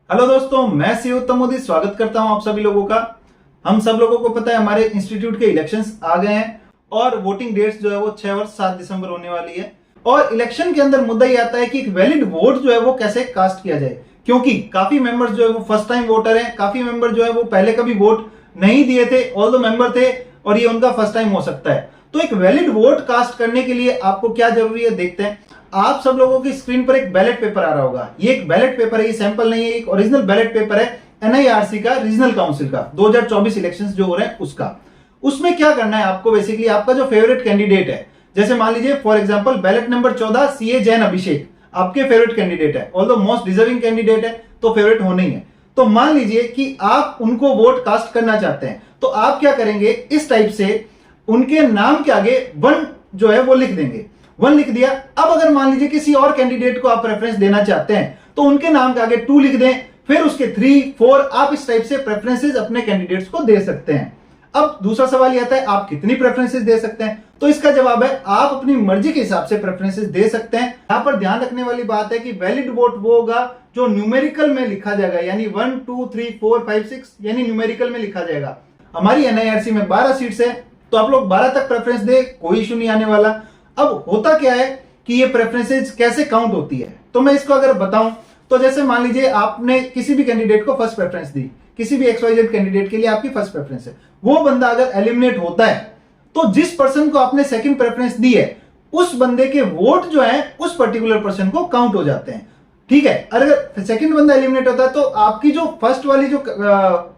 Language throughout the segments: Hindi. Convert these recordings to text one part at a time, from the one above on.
हेलो दोस्तों, मैं सी उत्तम मोदी स्वागत करता हूं आप सभी लोगों का। हम सब लोगों को पता है हमारे इंस्टीट्यूट के इलेक्शंस आ गए हैं और वोटिंग डेट्स जो है वो 6 और 7 दिसंबर होने वाली है। और इलेक्शन के अंदर मुद्दा ये आता है कि एक वैलिड वोट जो है वो कैसे कास्ट किया जाए, क्योंकि काफी मेंबर्स जो है वो फर्स्ट टाइम वोटर हैं, काफी मेंबर जो है वो पहले कभी वोट नहीं दिए थे, ऑल्दो मेंबर थे और ये उनका फर्स्ट टाइम हो सकता है। तो एक वैलिड वोट कास्ट करने के लिए आपको क्या जरूरी है देखते हैं। आप सब लोगों की स्क्रीन पर एक बैलेट पेपर आ रहा होगा। ये एक बैलेट पेपर है, ये सैंपल नहीं है, एक ओरिजिनल बैलेट पेपर है एनआईआरसी का, रीजनल काउंसिल का 2024 इलेक्शंस जो हो रहे हैं उसका। उसमें क्या करना है आपको, बेसिकली आपका जो फेवरेट कैंडिडेट है, जैसे मान लीजिए for example ballot number 14 CA Jain Abhishek आपके फेवरेट कैंडिडेट है, ऑल्दो मोस्ट डिजर्विंग कैंडिडेट है तो फेवरेट होने ही है। तो मान लीजिए कि आप उनको वोट कास्ट करना चाहते हैं, तो आप क्या करेंगे, इस टाइप से उनके नाम के आगे 1 जो है वो लिख देंगे। 1 लिख दिया। अब अगर मान लीजिए किसी और कैंडिडेट को आप प्रेफरेंस देना चाहते हैं तो उनके नाम के आगे 2 लिख दें, फिर उसके 3, 4, आप इस टाइप से प्रेफरेंसेस अपने कैंडिडेट्स को दे सकते हैं। अब दूसरा सवाल यह आता है आप कितनी प्रेफरेंसेस दे सकते हैं, तो इसका जवाब है आप अपनी मर्जी के हिसाब से प्रेफरेंसेस दे सकते हैं। यहां पर ध्यान रखने वाली बात है कि वैलिड वोट वो होगा जो न्यूमेरिकल में लिखा जाएगा, यानी 1, 2, 3, 4, 5, 6 यानी न्यूमेरिकल में लिखा जाएगा। हमारी एनआईआरसी में 12 सीट्स है तो आप लोग 12 तक प्रेफरेंस दे, कोई इशू नहीं आने वाला। अब होता क्या है कि ये प्रेफरेंसेस कैसे काउंट होती है, तो मैं इसको अगर बताऊं तो जैसे मान लीजिए आपने किसी भी कैंडिडेट को फर्स्ट प्रेफरेंस दी, किसी भी XYZ कैंडिडेट के लिए आपकी फर्स्ट प्रेफरेंस है, वो बंदा अगर एलिमिनेट होता है तो जिस पर्सन को आपने सेकंड प्रेफरेंस दी है उस बंदे के वोट जो है उस पर्टिकुलर पर्सन को काउंट हो जाते हैं। ठीक है, अगर सेकंड बंदा एलिमिनेट होता है तो आपकी जो फर्स्ट वाली जो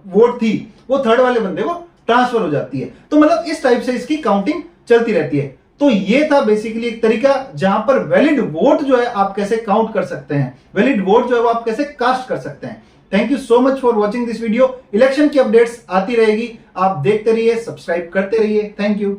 वोट थी वो थर्ड वाले बंदे को ट्रांसफर हो जाती है। तो मतलब इस टाइप से इसकी काउंटिंग चलती रहती है। तो ये था बेसिकली एक तरीका जहां पर वैलिड वोट जो है आप कैसे काउंट कर सकते हैं, वैलिड वोट जो है वो आप कैसे कास्ट कर सकते हैं। Thank you so much for watching this video. Election की अपडेट्स आती रहेगी, आप देखते रहिए, सब्सक्राइब करते रहिए। Thank you.